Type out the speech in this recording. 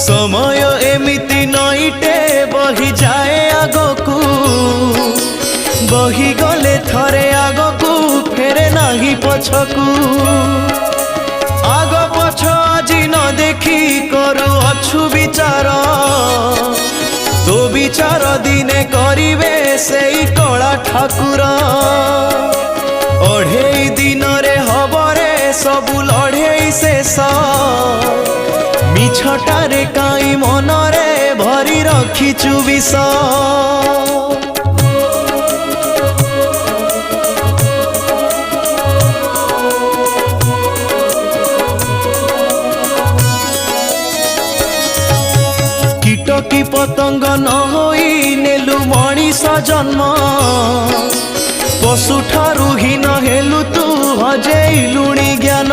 समय एमिति नईटे बही जाए आगकू बही गले थरे आगकू फेरे नाही पछकू आग पछ आजी न देखी करू अछु विचार तो विचार दिने करिवे सेई कला ठाकुर अढ़ेई दिन रे हबरे सबु लढ़ेई शेष मिछटारे काई मनरे भरी रखिचु विष कीटकी पतंग न होई नेलु मणिष जन्म पशु ठारू हीन हेलु तू हजेलुणी ज्ञान